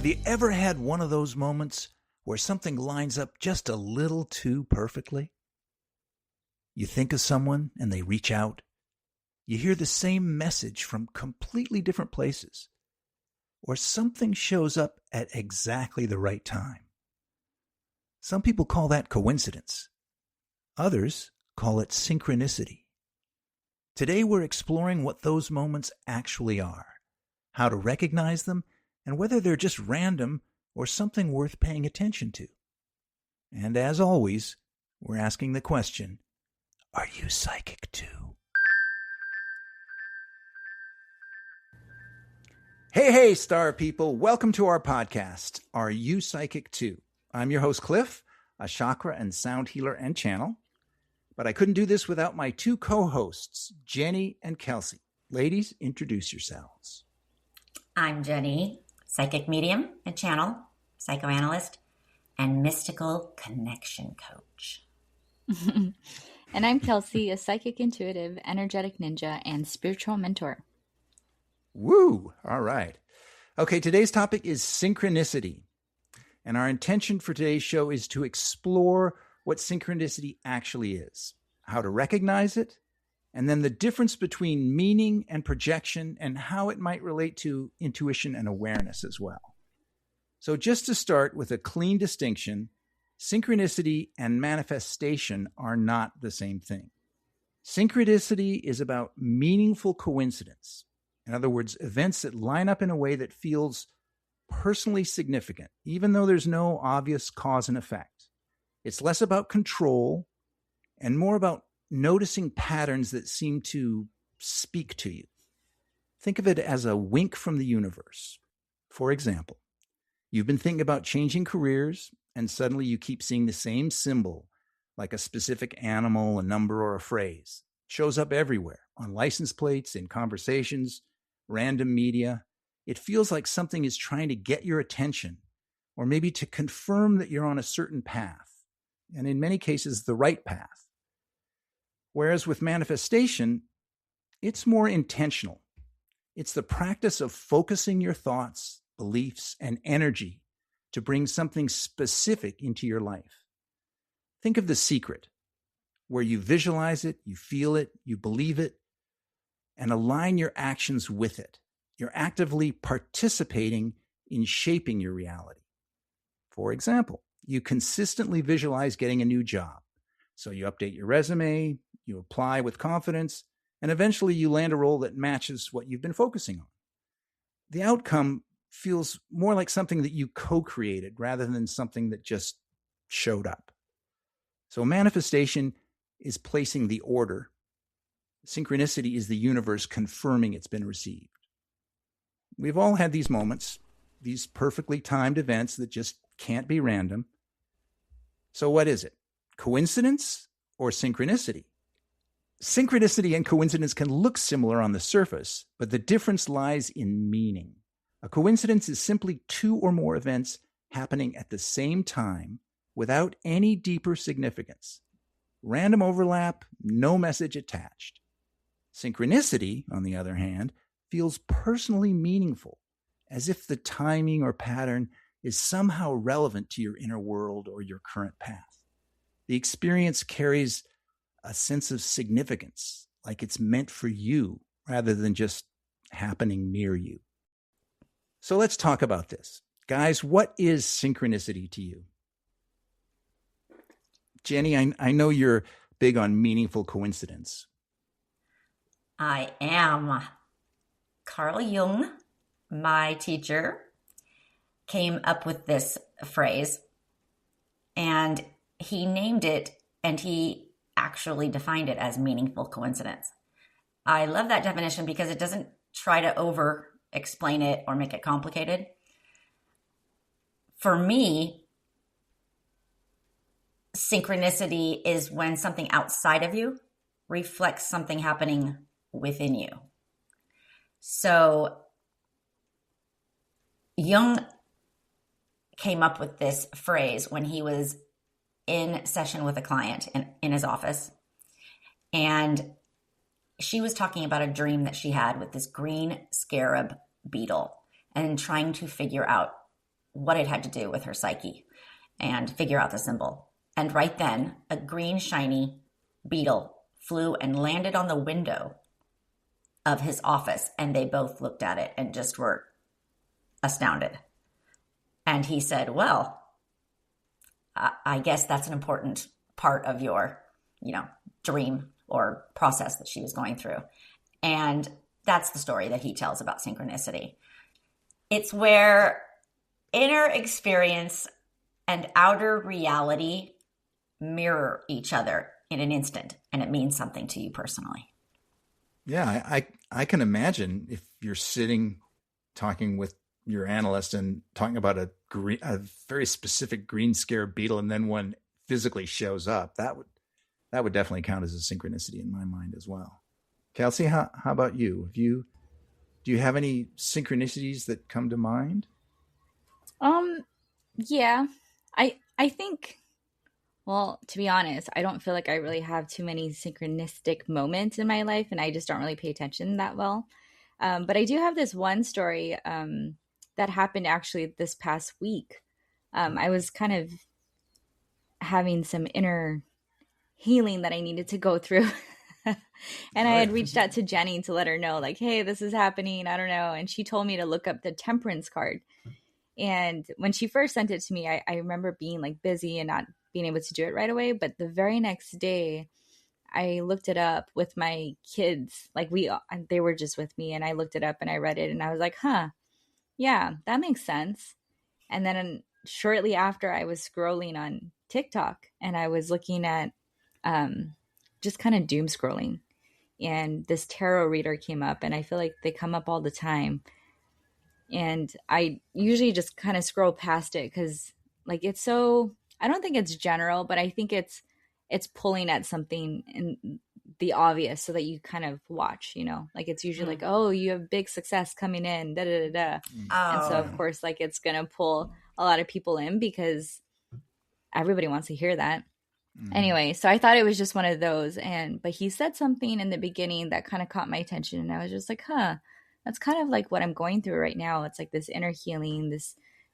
Have you ever had one of those moments where something lines up just a little too perfectly? You think of someone and they reach out. You hear the same message from completely different places. Or something shows up at exactly the right time. Some people call that coincidence. Others call it synchronicity. Today we're exploring what those moments actually are, how to recognize them, and whether they're just random or something worth paying attention to. And as always, we're asking the question, are you psychic too? Hey, star people. Welcome to our podcast, Are You Psychic Too? I'm your host, Cliff, a chakra and sound healer and channel. But I couldn't do this without my two co-hosts, Jenni and Kelsey. Ladies, introduce yourselves. I'm Jenni, psychic medium and channel, psychoanalyst, and mystical connection coach. And I'm Kelsey, a psychic intuitive, energetic ninja, and spiritual mentor. Woo! All right. Okay, today's topic is synchronicity. And our intention for today's show is to explore what synchronicity actually is, how to recognize it, and then the difference between meaning and projection and how it might relate to intuition and awareness as well. So just to start with a clean distinction, synchronicity and manifestation are not the same thing. Synchronicity is about meaningful coincidence. In other words, events that line up in a way that feels personally significant, even though there's no obvious cause and effect. It's less about control and more about noticing patterns that seem to speak to you. Think of it as a wink from the universe. For example, you've been thinking about changing careers and suddenly you keep seeing the same symbol, like a specific animal, a number, or a phrase. It shows up everywhere, on license plates, in conversations, random media. It feels like something is trying to get your attention, or maybe to confirm that you're on a certain path, and in many cases, the right path. Whereas with manifestation, it's more intentional. It's the practice of focusing your thoughts, beliefs, and energy to bring something specific into your life. Think of The Secret, where you visualize it, you feel it, you believe it, and align your actions with it. You're actively participating in shaping your reality. For example, you consistently visualize getting a new job. So you update your resume, you apply with confidence, and eventually you land a role that matches what you've been focusing on. The outcome feels more like something that you co-created rather than something that just showed up. So manifestation is placing the order. Synchronicity is the universe confirming it's been received. We've all had these moments, these perfectly timed events that just can't be random. So what is it? Coincidence or synchronicity? Synchronicity and coincidence can look similar on the surface, but the difference lies in meaning. A coincidence is simply two or more events happening at the same time without any deeper significance. Random overlap, no message attached. Synchronicity, on the other hand, feels personally meaningful, as if the timing or pattern is somehow relevant to your inner world or your current path. The experience carries a sense of significance, like it's meant for you rather than just happening near you. So let's talk about this. Guys, what is synchronicity to you? Jenni, I know you're big on meaningful coincidence. I am. Carl Jung, my teacher, came up with this phrase, and he named it, and he actually defined it as meaningful coincidence. I love that definition because it doesn't try to over-explain it or make it complicated. For me, synchronicity is when something outside of you reflects something happening within you. So Jung came up with this phrase when he was in session with a client in his office. And she was talking about a dream that she had with this green scarab beetle and trying to figure out what it had to do with her psyche and figure out the symbol. And right then, a green, shiny beetle flew and landed on the window of his office. And they both looked at it and just were astounded. And he said, well, I guess that's an important part of your, dream or process that she was going through. And that's the story that he tells about synchronicity. It's where inner experience and outer reality mirror each other in an instant, and it means something to you personally. Yeah, I can imagine if you're sitting talking with your analyst and talking about a very specific green scare beetle, and then one physically shows up, that would definitely count as a synchronicity in my mind as well. Kelsey, how about you? Do you have any synchronicities that come to mind? Yeah, I think, well, to be honest, I don't feel like I really have too many synchronistic moments in my life, and I just don't really pay attention that well. But I do have this one story that happened actually this past week. I was kind of having some inner healing that I needed to go through. And I had reached out to Jenni to let her know, like, hey, this is happening. I don't know. And she told me to look up the temperance card. And when she first sent it to me, I remember being like busy and not being able to do it right away. But the very next day, I looked it up with my kids. Like they were just with me, and I looked it up and I read it and I was like, huh, yeah, that makes sense. And then shortly after, I was scrolling on TikTok and I was looking at just kind of doom scrolling, and this tarot reader came up, and I feel like they come up all the time. And I usually just kind of scroll past it because like it's so, I don't think it's general, but I think it's pulling at something in the obvious so that you kind of watch, like it's usually like, oh, you have big success coming in, da da da da. And so of course, like it's going to pull a lot of people in because everybody wants to hear that. Anyway, so I thought it was just one of those. But he said something in the beginning that kind of caught my attention. And I was just like, huh, that's kind of like what I'm going through right now. It's like this inner healing,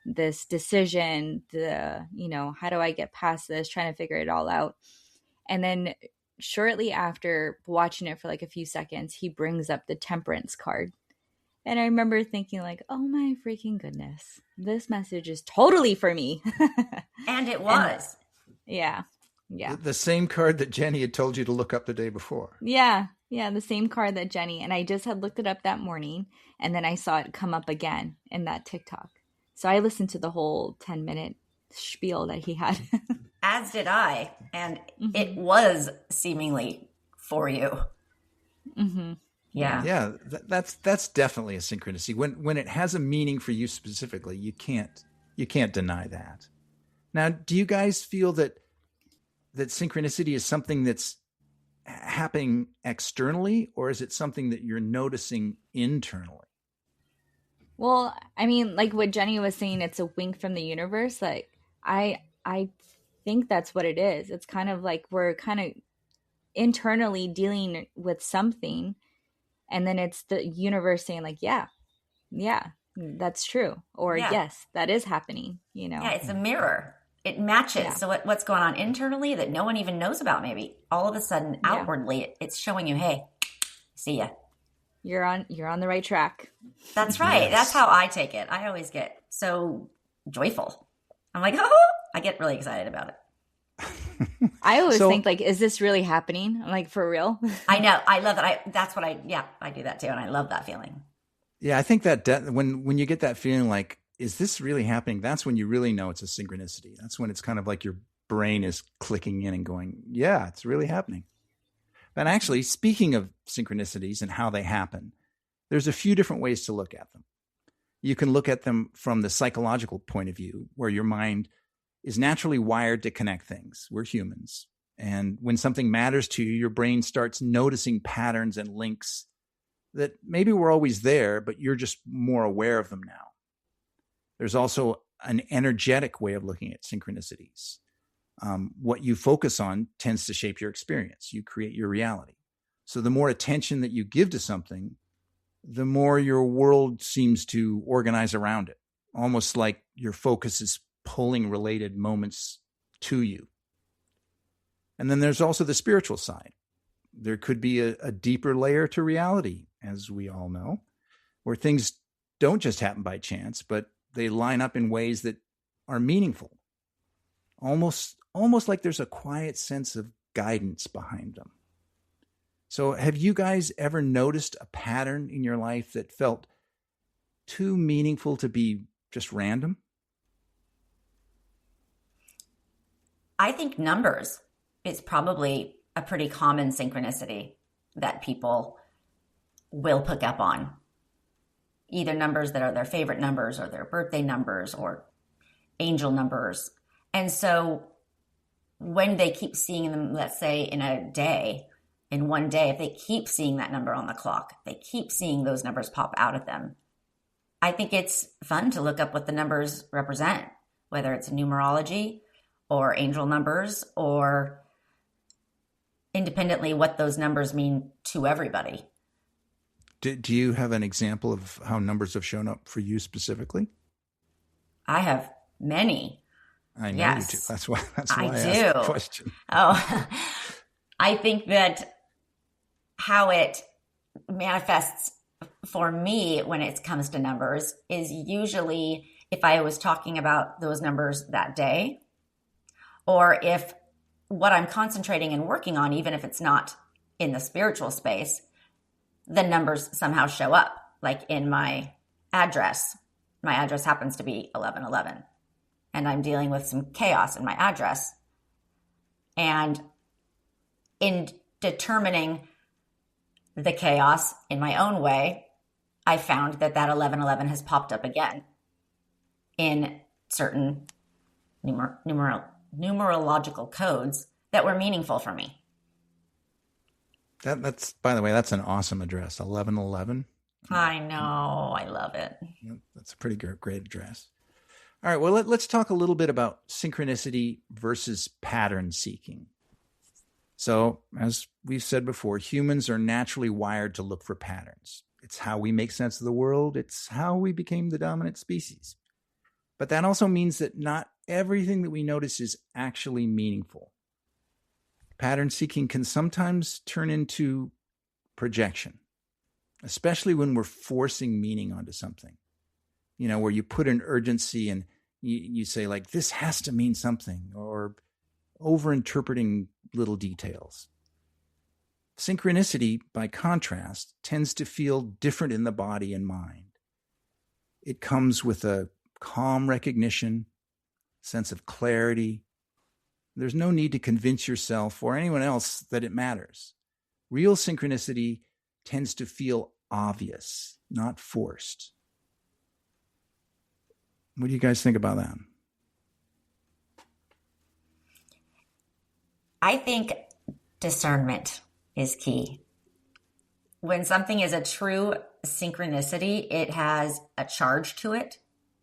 this decision, how do I get past this, trying to figure it all out. And then shortly after watching it for like a few seconds, he brings up the temperance card. And I remember thinking like, oh my freaking goodness, this message is totally for me. And it was. Yeah. The same card that Jenni had told you to look up the day before. Yeah, the same card that Jenni. And I just had looked it up that morning, and then I saw it come up again in that TikTok. So I listened to the whole 10-minute spiel that he had. As did I. And it was seemingly for you. Mm-hmm. Yeah. Yeah, that's definitely a synchronicity. When it has a meaning for you specifically, you can't deny that. Now, do you guys feel that synchronicity is something that's happening externally, or is it something that you're noticing internally? Well, I mean, like what Jenni was saying, it's a wink from the universe. Like I think that's what it is. It's kind of like we're kind of internally dealing with something, and then it's the universe saying like, yeah, that's true. Or yes, that is happening, Yeah, it's a mirror. It matches. Yeah. So what's going on internally that no one even knows about, maybe all of a sudden outwardly, it's showing you, hey, see ya. You're on the right track. That's right. Yes. That's how I take it. I always get so joyful. I'm like, oh, I get really excited about it. I always think like, is this really happening? I'm like, for real? I know. I love that. I do that too. And I love that feeling. Yeah. I think that when you get that feeling like, is this really happening? That's when you really know it's a synchronicity. That's when it's kind of like your brain is clicking in and going, yeah, it's really happening. And actually, speaking of synchronicities and how they happen, there's a few different ways to look at them. You can look at them from the psychological point of view, where your mind is naturally wired to connect things. We're humans. And when something matters to you, your brain starts noticing patterns and links that maybe were always there, but you're just more aware of them now. There's also an energetic way of looking at synchronicities. What you focus on tends to shape your experience. You create your reality. So the more attention that you give to something, the more your world seems to organize around it. almost like your focus is pulling related moments to you. And then there's also the spiritual side. There could be a deeper layer to reality, as we all know, where things don't just happen by chance, but they line up in ways that are meaningful. Almost like there's a quiet sense of guidance behind them. So have you guys ever noticed a pattern in your life that felt too meaningful to be just random? I think numbers is probably a pretty common synchronicity that people will pick up on. Either numbers that are their favorite numbers or their birthday numbers or angel numbers. And so when they keep seeing them, let's say in one day, if they keep seeing that number on the clock, they keep seeing those numbers pop out at them, I think it's fun to look up what the numbers represent, whether it's numerology or angel numbers or independently what those numbers mean to everybody. Do you have an example of how numbers have shown up for you specifically? I have many. I know yes. you do. That's why I do. asked the question. Oh, I think that how it manifests for me when it comes to numbers is usually if I was talking about those numbers that day, or if what I'm concentrating and working on, even if it's not in the spiritual space, the numbers somehow show up. Like in my address happens to be 1111, and I'm dealing with some chaos in my address. And in determining the chaos in my own way, I found that 1111 has popped up again in certain numerological codes that were meaningful for me. That's, by the way, that's an awesome address, 1111. I know. I love it. That's a pretty great address. All right. Well, let's talk a little bit about synchronicity versus pattern seeking. So, as we've said before, humans are naturally wired to look for patterns. It's how we make sense of the world. It's how we became the dominant species. But that also means that not everything that we notice is actually meaningful. Pattern seeking can sometimes turn into projection, especially when we're forcing meaning onto something. You know, where you put an urgency and you say, like, this has to mean something, or over-interpreting little details. Synchronicity, by contrast, tends to feel different in the body and mind. It comes with a calm recognition, sense of clarity. There's no need to convince yourself or anyone else that it matters. Real synchronicity tends to feel obvious, not forced. What do you guys think about that? I think discernment is key. When something is a true synchronicity, it has a charge to it.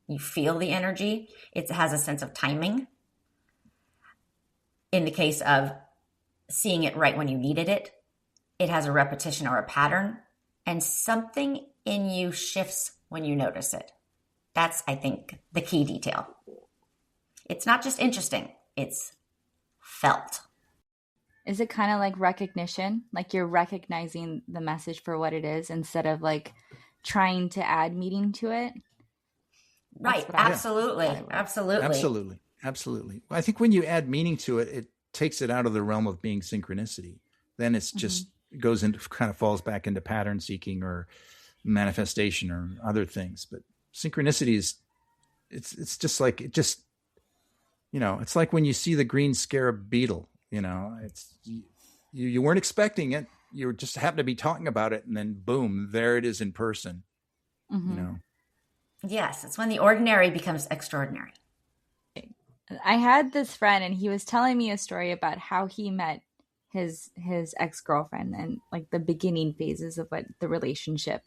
You feel the energy. It has a sense of timing. In the case of seeing it right when you needed it, it has a repetition or a pattern, and something in you shifts when you notice it. That's, I think, the key detail. It's not just interesting, it's felt. Is it kind of like recognition? Like you're recognizing the message for what it is instead of like trying to add meaning to it? Right. Absolutely. Absolutely. Absolutely. Well, I think when you add meaning to it, it takes it out of the realm of being synchronicity. Then it's just goes into, kind of falls back into pattern seeking or manifestation or other things. But synchronicity is, it's just like, it just, you know, it's like when you see the green scarab beetle, you know, it's, you weren't expecting it. You just happened to be talking about it, and then boom, there it is in person, you know? Yes. It's when the ordinary becomes extraordinary. I had this friend, and he was telling me a story about how he met his ex-girlfriend and like the beginning phases of what the relationship.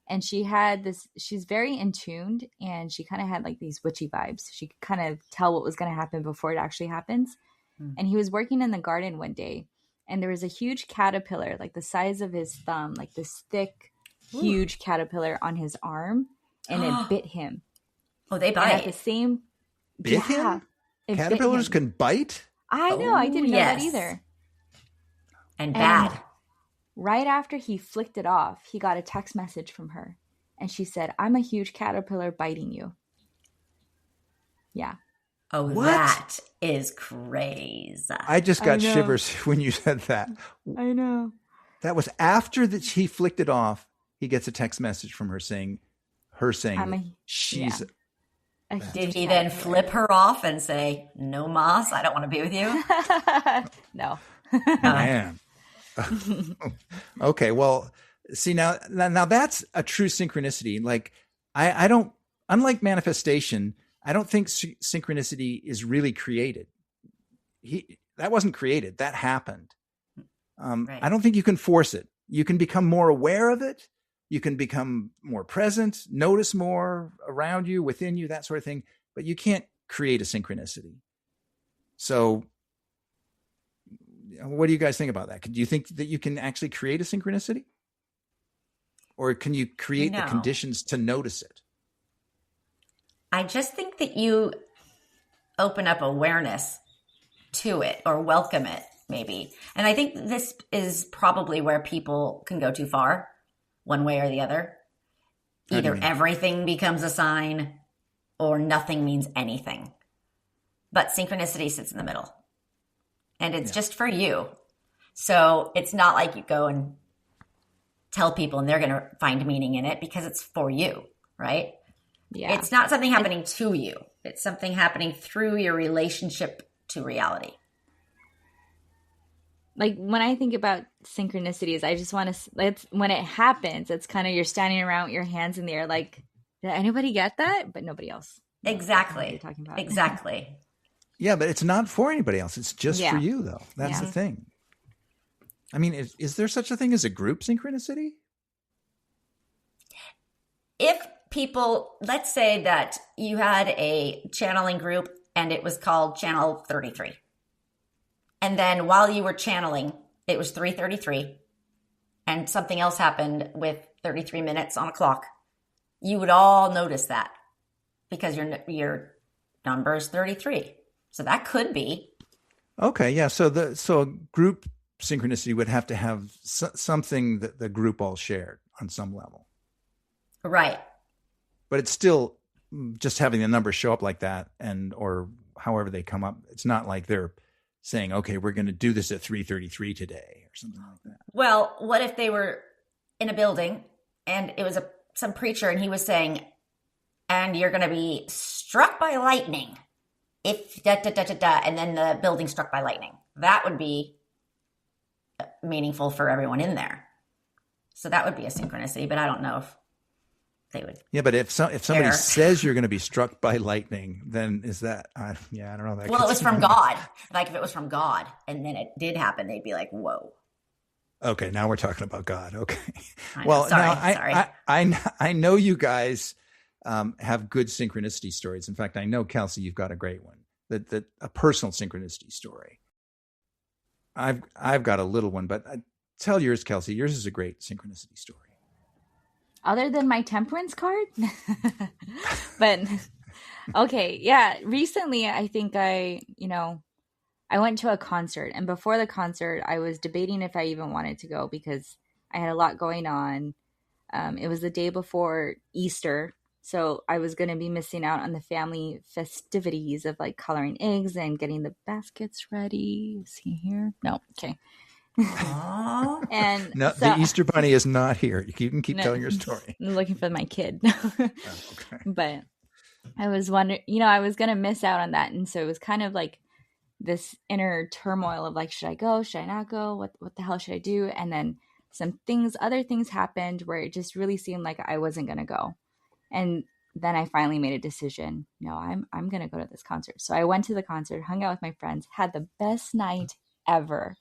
And she's very in tuned, and she kind of had like these witchy vibes. She could kind of tell what was going to happen before it actually happens. And he was working in the garden one day, and there was a huge caterpillar, like the size of his thumb, like this thick, huge caterpillar on his arm, and it bit him. Oh, they And at the bite. same, Bit yeah, him? it bit Caterpillars him. can bite? I know. I Oh, didn't know that yes. either. And And bad. right after he flicked it off, he got a text message from her. And she said, "I'm a huge caterpillar biting you." Yeah. Oh, What? that is crazy. I just I got know. shivers when you said that. I know. That was after that he flicked it off. He gets a text message from her saying I'm that a, she's yeah, a That's Did huge he then caterpillar. flip her off and say, "No, Moss, I don't want to be with you"? No. man. Okay, well, see now that's a true synchronicity. Like I don't, unlike manifestation, I don't think synchronicity is really created. That wasn't created. That happened. Right. I don't think you can force it. You can become more aware of it. You can become more present, notice more around you, within you, that sort of thing. But you can't create a synchronicity. So what do you guys think about that? Do you think that you can actually create a synchronicity? Or can you create the No. conditions to notice it? I just think that you open up awareness to it or welcome it, maybe. And I think this is probably where people can go too far, one way or the other. How do you Either mean? everything becomes a sign or nothing means anything. But synchronicity sits in the middle. And it's just for you. So it's not like you go and tell people and they're going to find meaning in it, because it's for you, right? Yeah. It's not something happening to you. It's something happening through your relationship to reality. Like when I think about synchronicities, I just want to, when it happens, it's kind of, you're standing around with your hands in the air like, did anybody get that? But nobody else. Exactly. You're talking about. Exactly. Yeah, but it's not for anybody else. It's just for Yeah. you, though. That's Yeah. the thing. I mean, is there such a thing as a group synchronicity? If people, let's say that you had a channeling group and it was called Channel 33. And then while you were channeling, it was 3:33 and something else happened with 33 minutes on a clock. You would all notice that because your number is 33. So that could be. Okay, yeah. So a group synchronicity would have to have something that the group all shared on some level. Right. But it's still just having the numbers show up like that, and or however they come up. It's not like they're saying, "Okay, we're going to do this at 3:33 today" or something like that. Well, what if they were in a building and it was some preacher and he was saying, "And you're going to be struck by lightning if da da da da da," and then the building struck by lightning. That would be meaningful for everyone in there. So that would be a synchronicity, but I don't know if they would. Yeah, but if somebody Fair. says you're going to be struck by lightning, then is that? I don't know. That Well, it gets- was from God. Like if it was from God and then it did happen, they'd be like, "Whoa." Okay, now we're talking about God. Okay. I know. Well, Sorry, now sorry. I know you guys have good synchronicity stories. In fact, I know, Kelsey, you've got a great one. That a personal synchronicity story. I've got a little one, but tell yours, Kelsey. Yours is a great synchronicity story. Other than my temperance card? But okay, yeah. Recently, I think I went to a concert, and before the concert, I was debating if I even wanted to go because I had a lot going on. It was the day before Easter, so I was going to be missing out on the family festivities of like coloring eggs and getting the baskets ready. Is he here? No. Okay. Aw. And No, so, the Easter Bunny is not here. You can keep No. telling your story. I'm looking for my kid. Oh, okay. But I was wondering, I was going to miss out on that. And so it was kind of like this inner turmoil of like, should I go? Should I not go? What the hell should I do? And then other things happened where it just really seemed like I wasn't going to go. And then I finally made a decision. No, I'm going to go to this concert. So I went to the concert, hung out with my friends, had the best night ever.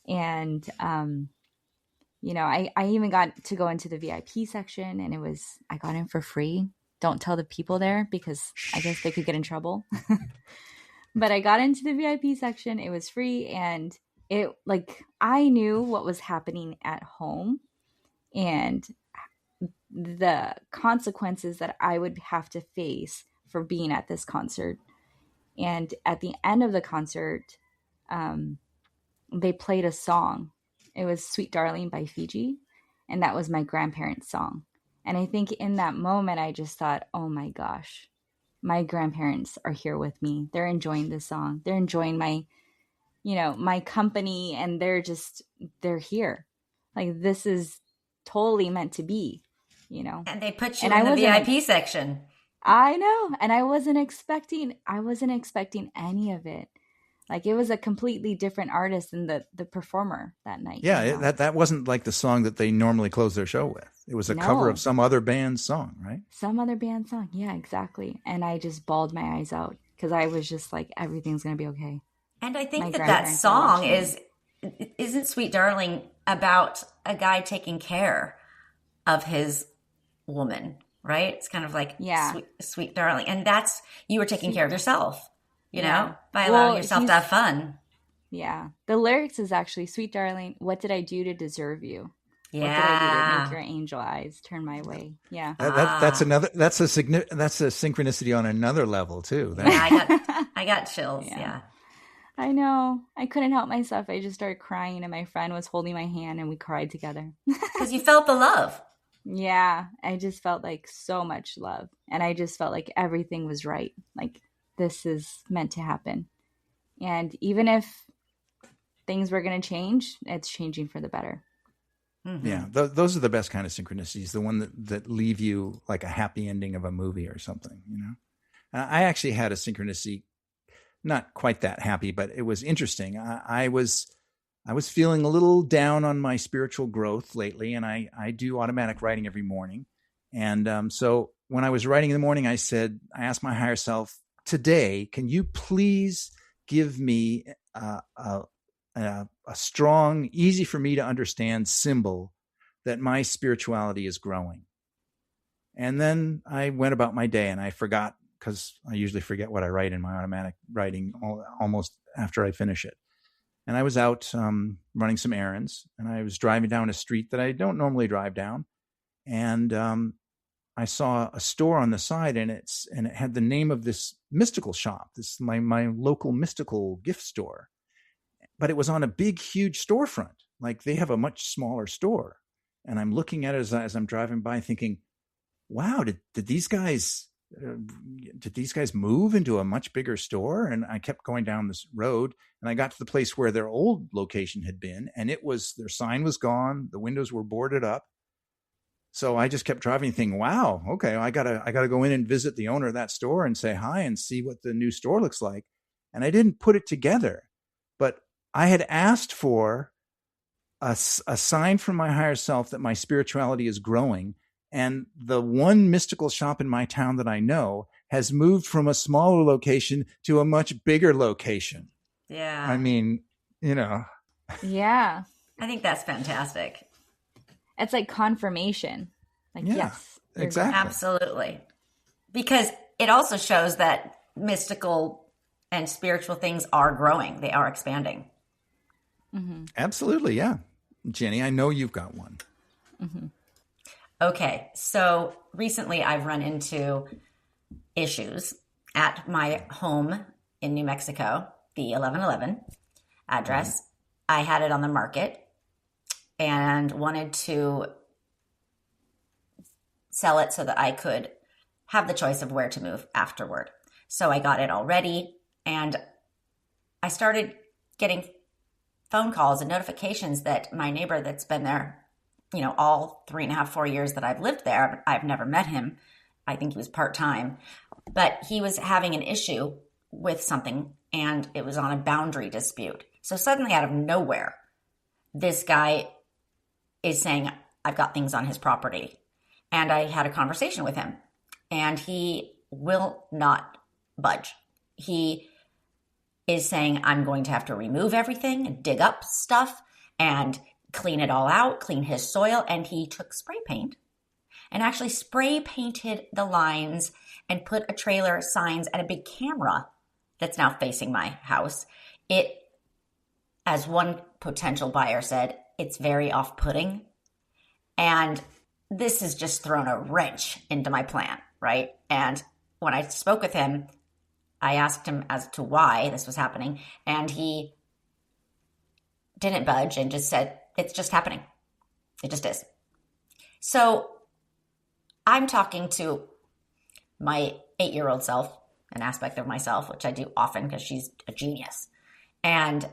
And, I even got to go into the VIP section, and I got in for free. Don't tell the people there because I guess they could get in trouble. But I got into the VIP section. It was free, and I knew what was happening at home and the consequences that I would have to face for being at this concert. And at the end of the concert, they played a song. It was Sweet Darling by Fiji. And that was my grandparents' song. And I think in that moment, I just thought, oh my gosh, my grandparents are here with me. They're enjoying this song. They're enjoying my, my company, and they're here. Like, this is totally meant to be, And they put you And in the VIP section. I know. And I wasn't expecting any of it. Like, it was a completely different artist than the performer that night. Yeah, that wasn't like the song that they normally close their show with. It was a cover of some other band's song, right? Some other band's song. Yeah, exactly. And I just bawled my eyes out because I was just like, everything's going to be okay. And I think that song isn't Sweet Darling about a guy taking care of his woman, right? It's kind of like sweet Darling. And that's, you were taking care of yourself. By allowing yourself to have fun. Yeah. The lyrics is actually, Sweet Darling, what did I do to deserve you? Yeah. What did I do to make your angel eyes turn my way? Yeah. That's a synchronicity on another level too. I got chills. Yeah. I know. I couldn't help myself. I just started crying, and my friend was holding my hand, and we cried together. Because you felt the love. Yeah. I just felt like so much love. And I just felt like everything was right. Like, this is meant to happen. And even if things were going to change, it's changing for the better. Mm-hmm. Yeah. Those are the best kind of synchronicities. The one that leave you like a happy ending of a movie or something, I actually had a synchronicity, not quite that happy, but it was interesting. I was feeling a little down on my spiritual growth lately, and I do automatic writing every morning. And so when I was writing in the morning, I asked my higher self, today, can you please give me a strong, easy for me to understand symbol that my spirituality is growing? And then I went about my day, and I forgot, because I usually forget what I write in my automatic writing almost after I finish it. And I was out running some errands, and I was driving down a street that I don't normally drive down. And I saw a store on the side, and it had the name of this mystical shop, this my local mystical gift store. But it was on a big, huge storefront. Like, they have a much smaller store. And I'm looking at it as I'm driving by, thinking, wow, did these guys move into a much bigger store? And I kept going down this road, and I got to the place where their old location had been, and their sign was gone. The windows were boarded up. So I just kept driving, thinking, wow, okay, I gotta go in and visit the owner of that store and say hi and see what the new store looks like. And I didn't put it together, but I had asked for a sign from my higher self that my spirituality is growing. And the one mystical shop in my town that I know has moved from a smaller location to a much bigger location. Yeah. I mean, Yeah. I think that's fantastic. It's like confirmation. Like, yeah, yes. Exactly. Absolutely. Because it also shows that mystical and spiritual things are growing. They are expanding. Mm-hmm. Absolutely. Yeah. Jenni, I know you've got one. Mm-hmm. Okay. So recently I've run into issues at my home in New Mexico, the 1111 address. Mm-hmm. I had it on the market and wanted to sell it so that I could have the choice of where to move afterward. So I got it all ready, and I started getting phone calls and notifications that my neighbor that's been there, all 3.5, 4 years that I've lived there, I've never met him. I think he was part-time, but he was having an issue with something, and it was on a boundary dispute. So suddenly, out of nowhere, this guy is saying, I've got things on his property. And I had a conversation with him, and he will not budge. He is saying, I'm going to have to remove everything and dig up stuff and clean it all out, clean his soil. And he took spray paint and actually spray painted the lines and put a trailer, signs, and a big camera that's now facing my house. It, as one potential buyer said, it's very off-putting. And this has just thrown a wrench into my plan, right? And when I spoke with him, I asked him as to why this was happening, and he didn't budge and just said, it's just happening. It just is. So I'm talking to my 8-year-old self, an aspect of myself, which I do often because she's a genius. And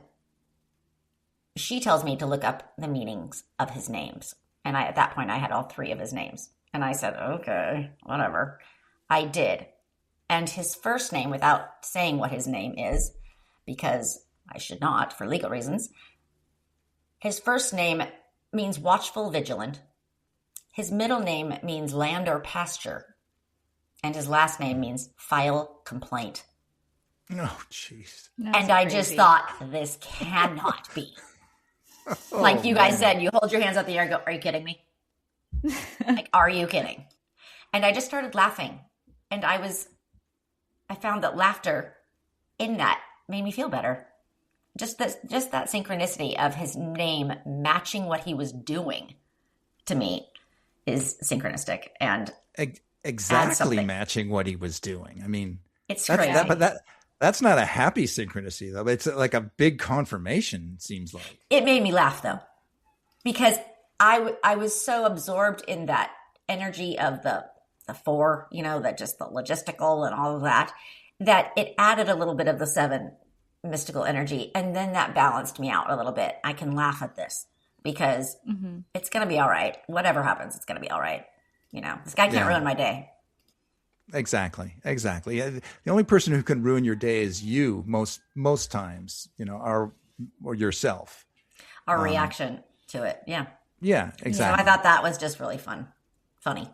she tells me to look up the meanings of his names. And at that point, I had all 3 of his names. And I said, okay, whatever. I did. And his first name, without saying what his name is, because I should not for legal reasons, his first name means watchful, vigilant. His middle name means land or pasture. And his last name means file complaint. Oh, jeez. And I just thought, this cannot be. Like you guys said, you hold your hands up in the air and go, are you kidding me? Like, are you kidding? And I just started laughing. And I found that laughter in that made me feel better. Just that synchronicity of his name matching what he was doing to me is synchronistic and exactly matching what he was doing. I mean, it's crazy. But that's not a happy synchronicity though. It's like a big confirmation. It seems like it made me laugh though, because I was so absorbed in that energy of the 4, that just the logistical and all of that it added a little bit of the 7 mystical energy. And then that balanced me out a little bit. I can laugh at this because it's going to be all right. Whatever happens, it's going to be all right. This guy can't ruin my day. Exactly. The only person who can ruin your day is you most times, or yourself. Our reaction to it. Yeah. Yeah, exactly. I thought that was just really funny.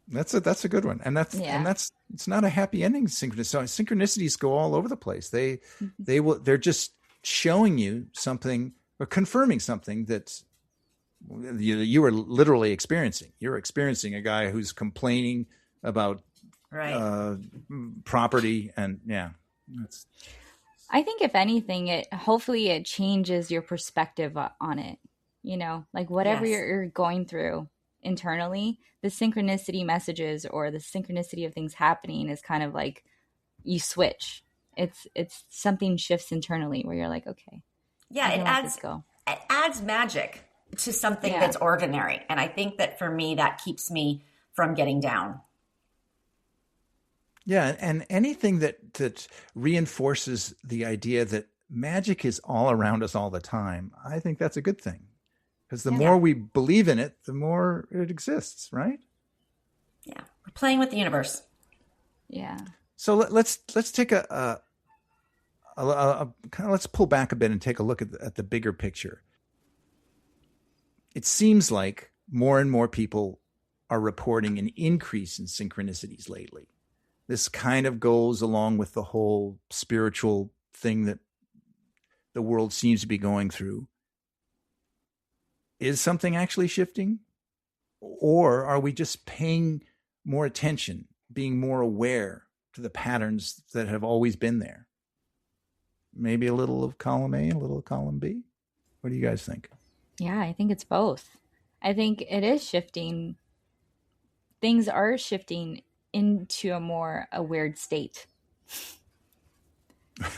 That's a good one. And it's not a happy ending synchronicity. So synchronicities go all over the place. They're just showing you something or confirming something that you were literally experiencing. You're experiencing a guy who's complaining about property and I think if anything, hopefully it changes your perspective on it. Like whatever you're going through internally, the synchronicity messages or the synchronicity of things happening is kind of like you switch. It's something shifts internally where you're like, okay, it adds magic to something that's ordinary. And I think that for me, that keeps me from getting down. Yeah. And anything that reinforces the idea that magic is all around us all the time, I think that's a good thing. Because the more we believe in it, the more it exists, right? Yeah. We're playing with the universe. Yeah. So let's take let's pull back a bit and take a look at the bigger picture. It seems like more and more people are reporting an increase in synchronicities lately. This kind of goes along with the whole spiritual thing that the world seems to be going through. Is something actually shifting? Or are we just paying more attention, being more aware to the patterns that have always been there? Maybe a little of column A and a little of column B? What do you guys think? Yeah, I think it's both. I think it is shifting. Things are shifting into a more aware state.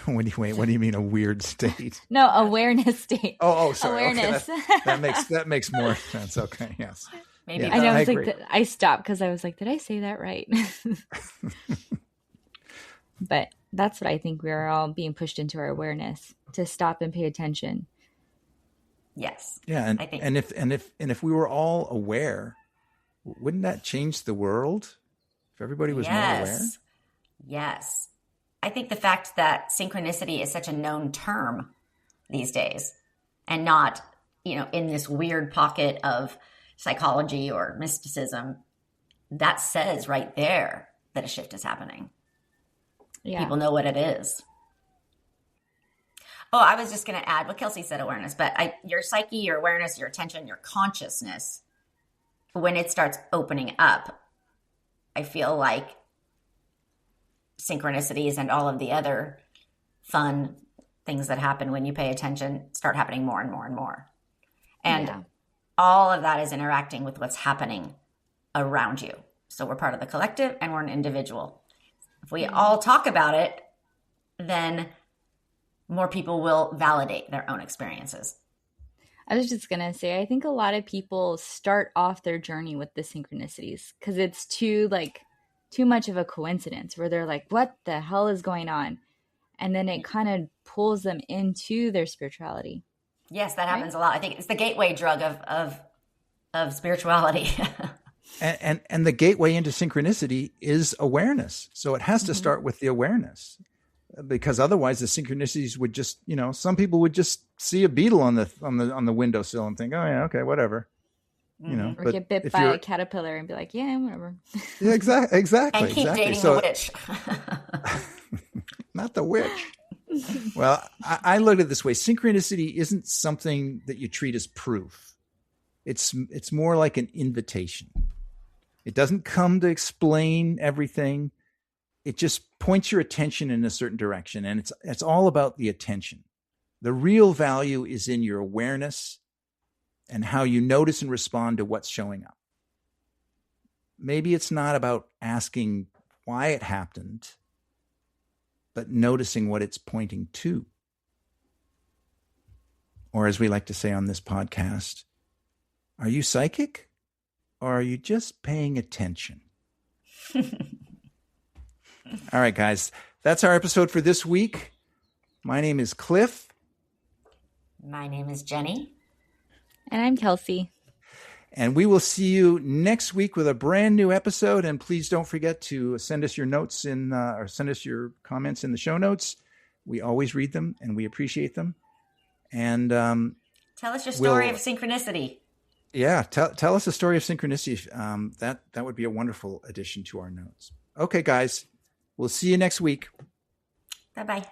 What do you mean a weird state? No, awareness state. Oh, sorry. Awareness. Okay, that makes more sense. Okay, yes. Maybe. Yeah, I know. I stopped because I was like, did I say that right? But that's what I think we're all being pushed into our awareness to stop and pay attention. Yes. Yeah, and if we were all aware, wouldn't that change the world? If everybody was more aware? Yes. I think the fact that synchronicity is such a known term these days and not, in this weird pocket of psychology or mysticism, that says right there that a shift is happening. Yeah. People know what it is. Oh, I was just going to add what Kelsey said, awareness, but your psyche, your awareness, your attention, your consciousness, when it starts opening up, I feel like synchronicities and all of the other fun things that happen when you pay attention start happening more and more and more. And all of that is interacting with what's happening around you. So we're part of the collective and we're an individual. If we all talk about it, then more people will validate their own experiences. I was just going to say, I think a lot of people start off their journey with the synchronicities because it's too much of a coincidence where they're like, what the hell is going on? And then it kind of pulls them into their spirituality. Yes, that happens a lot. I think it's the gateway drug of spirituality. And the gateway into synchronicity is awareness. So it has to start with the awareness, because otherwise the synchronicities would just, some people would just see a beetle on the windowsill and think, oh yeah, okay, whatever. Or get bit by a caterpillar and be like, yeah, whatever. Yeah, exactly. And keep dating the witch. Not the witch. Well, I look at it this way. Synchronicity isn't something that you treat as proof. It's more like an invitation. It doesn't come to explain everything. It just points your attention in a certain direction. And it's all about the attention. The real value is in your awareness and how you notice and respond to what's showing up. Maybe it's not about asking why it happened, but noticing what it's pointing to. Or as we like to say on this podcast, are you psychic or are you just paying attention? All right, guys, that's our episode for this week. My name is Cliff. My name is Jenni. And I'm Kelsey. And we will see you next week with a brand new episode. And please don't forget to send us your notes or send us your comments in the show notes. We always read them and we appreciate them. And tell us your story of synchronicity. Yeah, tell us a story of synchronicity. That would be a wonderful addition to our notes. Okay, guys, we'll see you next week. Bye-bye.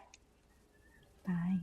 Bye.